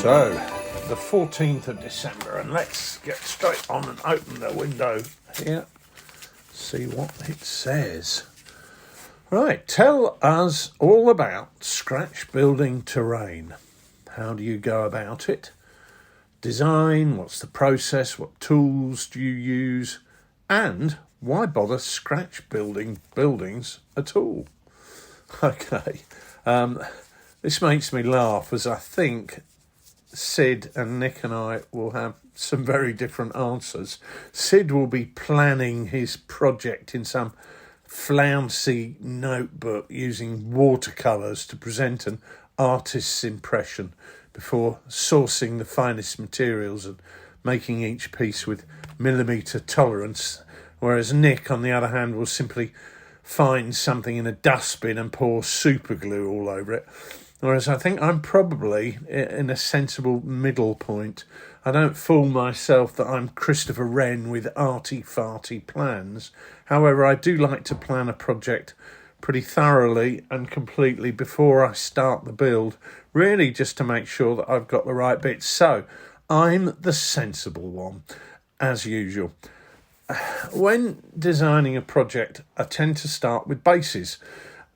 So, the 14th of December, and let's get straight on and open the window here, see what it says. Right, tell us all about scratch building terrain. How do you go about it? Design, what's the process, what tools do you use, and why bother scratch building buildings at all? Okay, this makes me laugh as I think Sid and Nick and I will have some very different answers. Sid will be planning his project in some flouncy notebook using watercolours to present an artist's impression before sourcing the finest materials and making each piece with millimetre tolerance, whereas Nick, on the other hand, will simply find something in a dustbin and pour super glue all over it. Whereas I think I'm probably in a sensible middle point. I don't fool myself that I'm Christopher Wren with arty-farty plans. However, I do like to plan a project pretty thoroughly and completely before I start the build, really just to make sure that I've got the right bits. So I'm the sensible one, as usual. When designing a project, I tend to start with bases.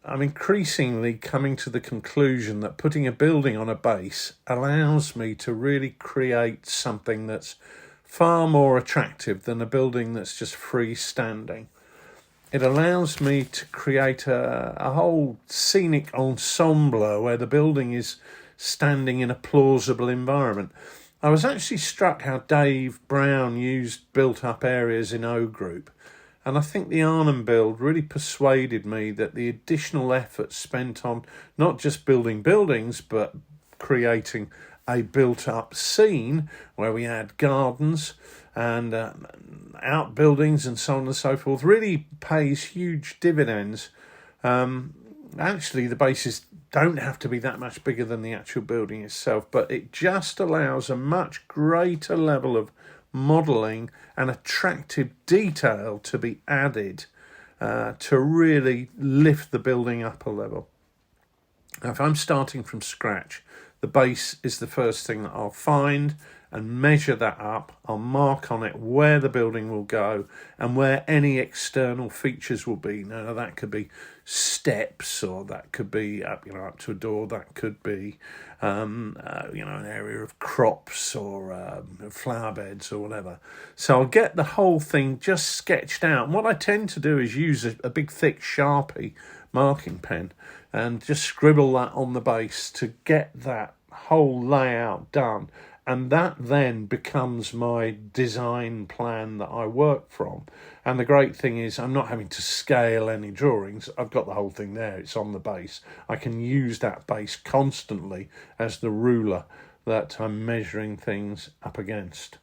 I'm increasingly coming to the conclusion that putting a building on a base allows me to really create something that's far more attractive than a building that's just freestanding. It allows me to create a whole scenic ensemble where the building is standing in a plausible environment. I was actually struck how Dave Brown used built-up areas in O Group. And I think the Arnhem build really persuaded me that the additional effort spent on not just building buildings, but creating a built-up scene where we had gardens and outbuildings and so on and so forth really pays huge dividends. Actually, the bases don't have to be that much bigger than the actual building itself, but it just allows a much greater level of modelling and attractive detail to be added to really lift the building up a level. Now, if I'm starting from scratch, the base is the first thing that I'll find and measure that up. I'll mark on it where the building will go and where any external features will be. Now, that could be steps, or that could be up to a door. That could be an area of crops or flower beds or whatever. So I'll get the whole thing just sketched out. And what I tend to do is use a big thick Sharpie marking pen and just scribble that on the base to get that whole layout done. And that then becomes my design plan that I work from. And the great thing is I'm not having to scale any drawings. I've got the whole thing there. It's on the base. I can use that base constantly as the ruler that I'm measuring things up against.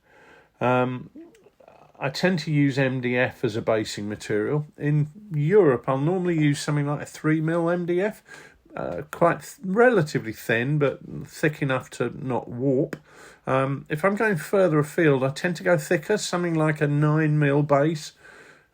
I tend to use MDF as a basing material. In Europe, I'll normally use something like a 3mm MDF. Quite relatively thin, but thick enough to not warp. If I'm going further afield, I tend to go thicker, something like a 9mm base,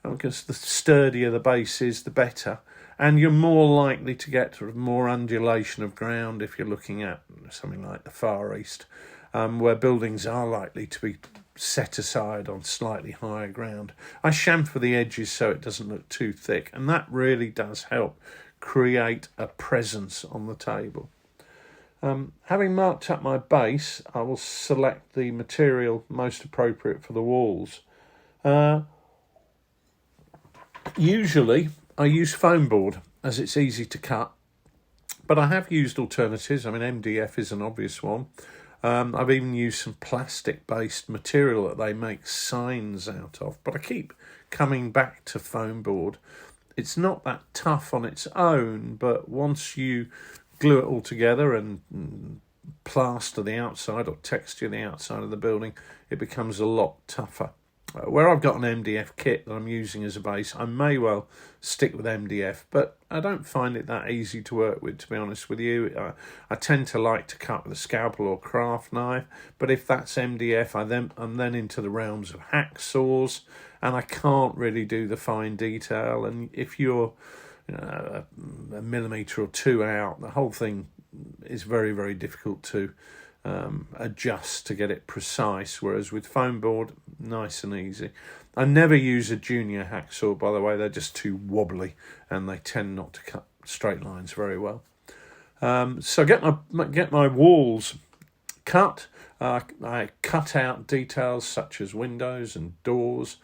because the sturdier the base is, the better. And you're more likely to get sort of more undulation of ground if you're looking at something like the Far East, where buildings are likely to be set aside on slightly higher ground. I chamfer the edges so it doesn't look too thick, and that really does help create a presence on the table. Having marked up my base, I will select the material most appropriate for the walls. Usually, I use foam board as it's easy to cut, but I have used alternatives. I mean, MDF is an obvious one. I've even used some plastic-based material that they make signs out of, but I keep coming back to foam board. It's not that tough on its own, but once you glue it all together and plaster the outside or texture the outside of the building, it becomes a lot tougher. Where I've got an MDF kit that I'm using as a base, I may well stick with MDF, but I don't find it that easy to work with, to be honest with you. I tend to like to cut with a scalpel or craft knife, but if that's MDF, I'm then into the realms of hacksaws, and I can't really do the fine detail. And if you're a millimetre or two out, the whole thing is very, very difficult to adjust to get it precise, whereas with foam board, nice and easy. I never use a junior hacksaw, by the way. They're just too wobbly and they tend not to cut straight lines very well. So get my walls cut. I cut out details such as windows and doors,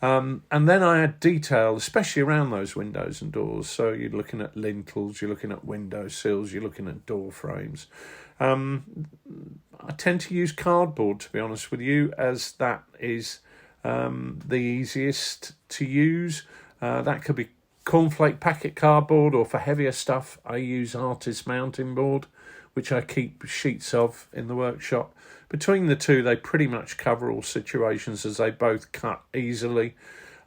and then I add detail, especially around those windows and doors. So you're looking at lintels, you're looking at window sills, you're looking at door frames. I tend to use cardboard, to be honest with you, as that is the easiest to use. That could be cornflake packet cardboard, or for heavier stuff I use artist mounting board, which I keep sheets of in the workshop. Between the two, they pretty much cover all situations, as they both cut easily.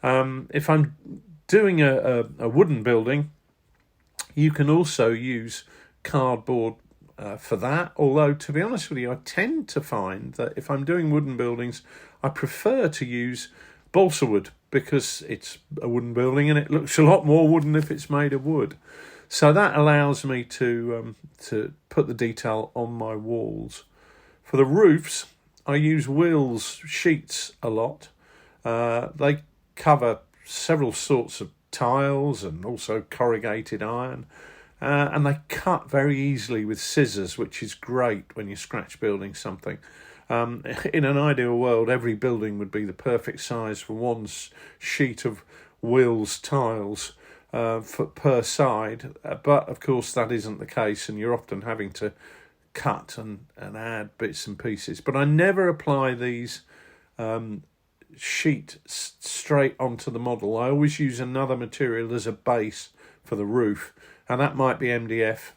If I'm doing a wooden building, you can also use cardboard for that, although to be honest with you, I tend to find that if I'm doing wooden buildings, I prefer to use balsa wood, because it's a wooden building and it looks a lot more wooden if it's made of wood. So that allows me to put the detail on my walls. For the roofs, I use Wills sheets a lot. They cover several sorts of tiles and also corrugated iron. And they cut very easily with scissors, which is great when you're scratch building something. In an ideal world, every building would be the perfect size for one sheet of Wills tiles per side. But, of course, that isn't the case, and you're often having to cut and add bits and pieces. But I never apply these sheet straight onto the model. I always use another material as a base for the roof, and that might be MDF,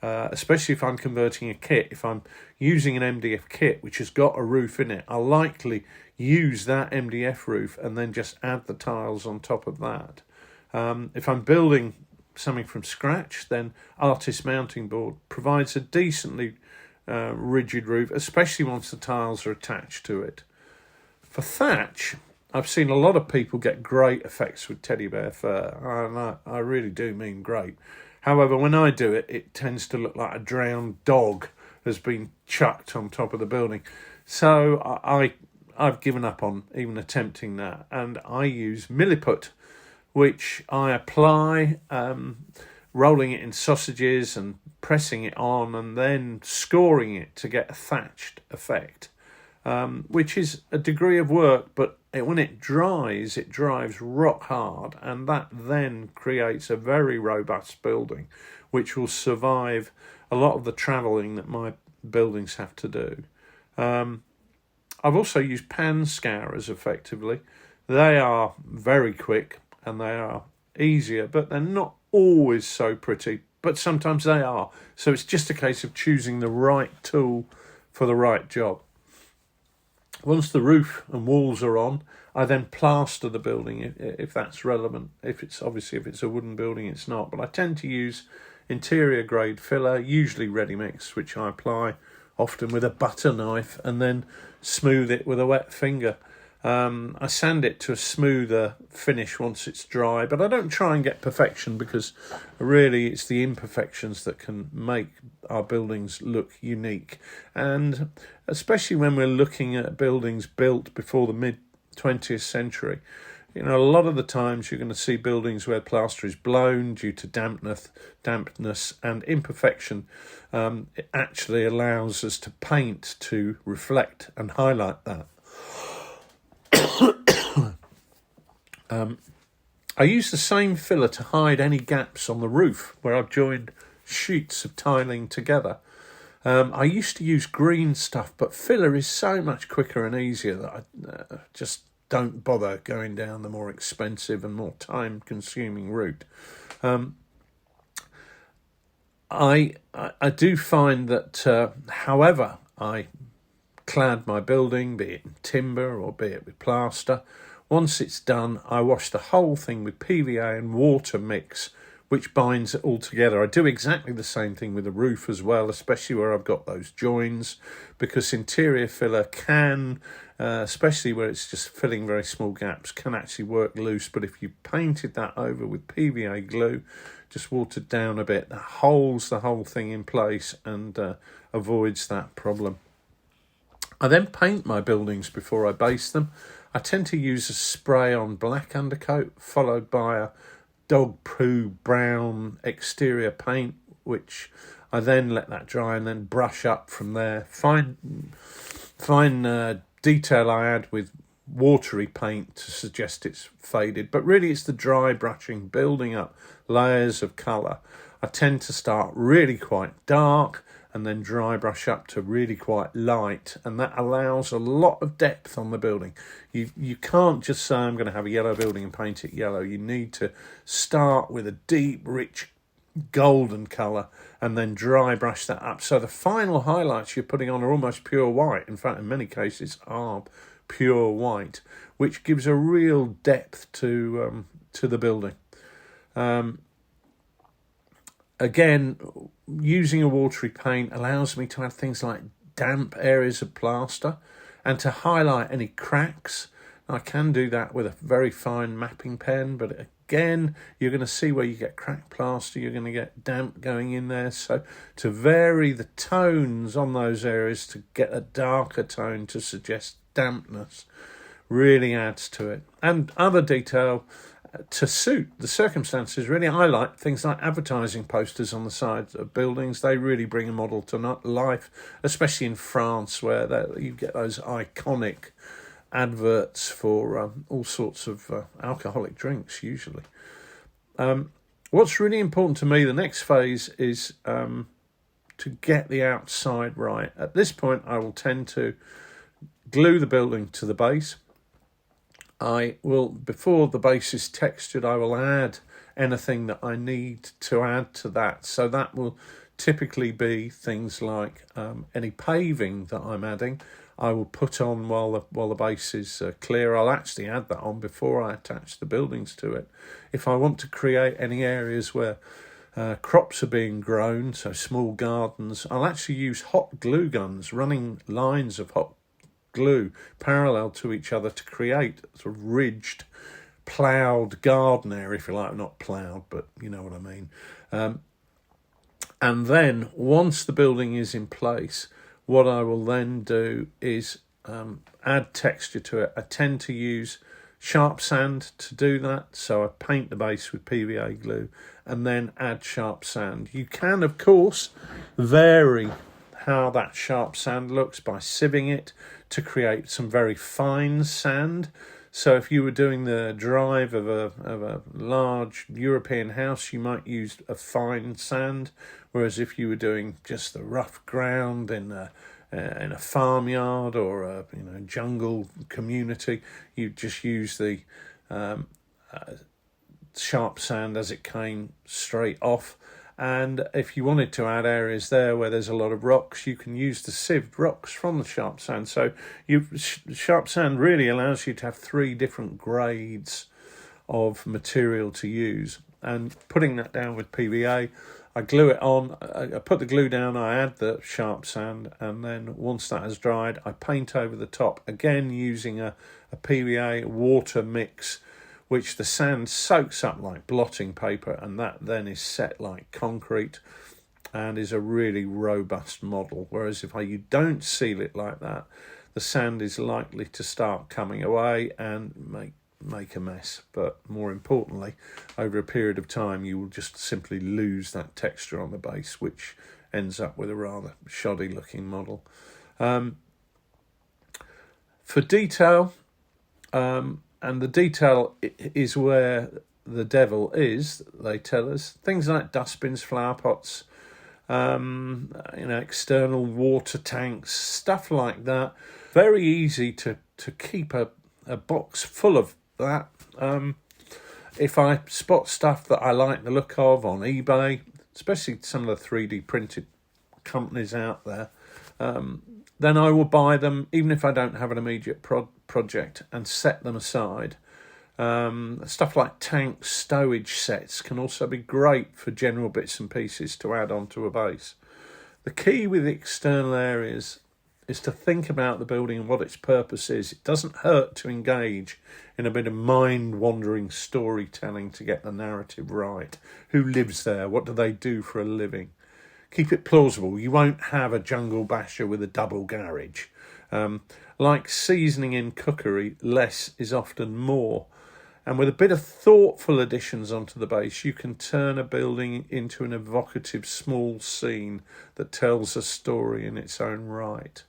especially if I'm converting a kit. If I'm using an MDF kit which has got a roof in it, I'll likely use that MDF roof and then just add the tiles on top of that. If I'm building something from scratch, then artist mounting board provides a decently rigid roof, especially once the tiles are attached to it. For thatch, I've seen a lot of people get great effects with teddy bear fur, and I really do mean great. However, when I do it, it tends to look like a drowned dog has been chucked on top of the building. So I've given up on even attempting that, and I use milliput, which I apply, rolling it in sausages and pressing it on and then scoring it to get a thatched effect, which is a degree of work, but when it dries rock hard, and that then creates a very robust building, which will survive a lot of the travelling that my buildings have to do. I've also used pan scourers effectively. They are very quick and they are easier, but they're not always so pretty, but sometimes they are. So it's just a case of choosing the right tool for the right job. Once the roof and walls are on, I then plaster the building if that's relevant. If it's a wooden building, it's not. But I tend to use interior grade filler, usually ready mix, which I apply often with a butter knife and then smooth it with a wet finger. I sand it to a smoother finish once it's dry, but I don't try and get perfection, because really it's the imperfections that can make our buildings look unique. And especially when we're looking at buildings built before the mid-20th century, a lot of the times you're going to see buildings where plaster is blown due to dampness and imperfection. It actually allows us to paint to reflect and highlight that. I use the same filler to hide any gaps on the roof where I've joined sheets of tiling together. I used to use green stuff, but filler is so much quicker and easier that I just don't bother going down the more expensive and more time-consuming route. I do find that however I clad my building, be it in timber or be it with plaster, once it's done, I wash the whole thing with PVA and water mix, which binds it all together. I do exactly the same thing with the roof as well, especially where I've got those joins, because interior filler can, especially where it's just filling very small gaps, can actually work loose. But if you painted that over with PVA glue, just watered down a bit. That holds the whole thing in place and avoids that problem. I then paint my buildings before I base them. I tend to use a spray-on black undercoat followed by a dog poo brown exterior paint, which I then let that dry and then brush up from there. Fine detail I add with watery paint to suggest it's faded, but really it's the dry brushing, building up layers of colour. I tend to start really quite dark and then dry brush up to really quite light, and that allows a lot of depth on the building. You can't just say I'm going to have a yellow building and paint it yellow. You need to start with a deep, rich golden colour and then dry brush that up. So the final highlights you're putting on are almost pure white. In fact, in many cases are pure white, which gives a real depth to the building. Again, using a watery paint allows me to add things like damp areas of plaster and to highlight any cracks. I can do that with a very fine mapping pen, but again, you're going to see where you get cracked plaster, you're going to get damp going in there. So to vary the tones on those areas to get a darker tone to suggest dampness really adds to it. And other detail to suit the circumstances, really. I like things like advertising posters on the sides of buildings. They really bring a model to life, especially in France, where you get those iconic adverts for all sorts of alcoholic drinks, usually. What's really important to me, the next phase, is to get the outside right. At this point, I will tend to glue the building to the base. I will, before the base is textured, I will add anything that I need to add to that. So that will typically be things like any paving that I'm adding, I will put on while the base is clear. I'll actually add that on before I attach the buildings to it. If I want to create any areas where crops are being grown, so small gardens, I'll actually use hot glue guns, running lines of hot glue parallel to each other to create sort of ridged, ploughed garden area, if you like. Not ploughed, but you know what I mean. And then once the building is in place, what I will then do is add texture to it. I tend to use sharp sand to do that, so I paint the base with PVA glue and then add sharp sand. You can, of course, vary how that sharp sand looks by sieving it to create some very fine sand. So if you were doing the drive of a large European house, you might use a fine sand, whereas if you were doing just the rough ground in a farmyard or a jungle community, you just use the sharp sand as it came straight off. And if you wanted to add areas there where there's a lot of rocks, you can use the sieved rocks from the sharp sand. So sharp sand really allows you to have 3 different grades of material to use. And putting that down with PVA, I glue it on, I put the glue down, I add the sharp sand, and then once that has dried, I paint over the top, again using a PVA water mix, which the sand soaks up like blotting paper, and that then is set like concrete and is a really robust model. Whereas if you don't seal it like that, the sand is likely to start coming away and make a mess. But more importantly, over a period of time, you will just simply lose that texture on the base, which ends up with a rather shoddy looking model. For detail, and the detail is where the devil is, they tell us. Things like dustbins, flower pots, external water tanks, stuff like that. Very easy to keep a box full of that. If I spot stuff that I like the look of on eBay, especially some of the 3D printed companies out there, then I will buy them, even if I don't have an immediate project, and set them aside. Stuff like tank stowage sets can also be great for general bits and pieces to add onto a base. The key with external areas is to think about the building and what its purpose is. It doesn't hurt to engage in a bit of mind-wandering storytelling to get the narrative right. Who lives there? What do they do for a living? Keep it plausible. You won't have a jungle basher with a double garage. Like seasoning in cookery, less is often more. And with a bit of thoughtful additions onto the base, you can turn a building into an evocative small scene that tells a story in its own right.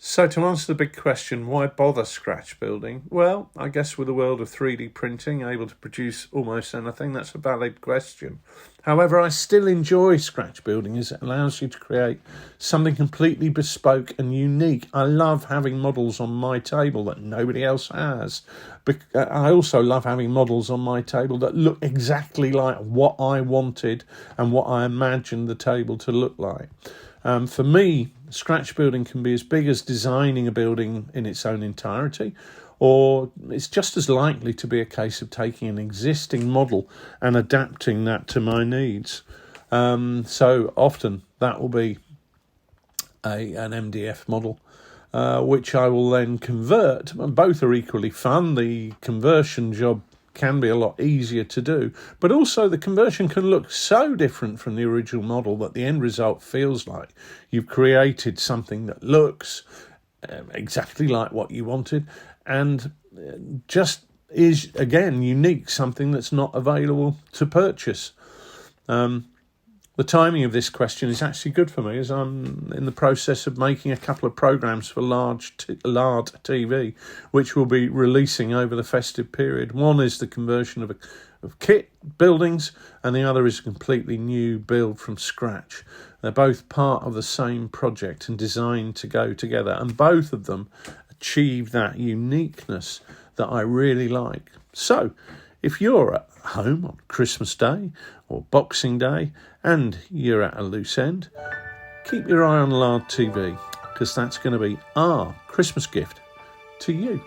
So to answer the big question, why bother scratch building? Well, I guess with the world of 3D printing, able to produce almost anything, that's a valid question. However, I still enjoy scratch building as it allows you to create something completely bespoke and unique. I love having models on my table that nobody else has. I also love having models on my table that look exactly like what I wanted and what I imagined the table to look like. For me, scratch building can be as big as designing a building in its own entirety, or it's just as likely to be a case of taking an existing model and adapting that to my needs. So often that will be an MDF model, which I will then convert. Both are equally fun. The conversion job can be a lot easier to do, but also the conversion can look so different from the original model that the end result feels like you've created something that looks exactly like what you wanted and just is, again, unique, something that's not available to purchase. The timing of this question is actually good for me as I'm in the process of making a couple of programs for Lard TV, which will be releasing over the festive period. One is the conversion of kit buildings, and the other is a completely new build from scratch. They're both part of the same project and designed to go together, and both of them achieve that uniqueness that I really like. So, if you're at home on Christmas Day or Boxing Day and you're at a loose end, keep your eye on Lard TV, because that's going to be our Christmas gift to you.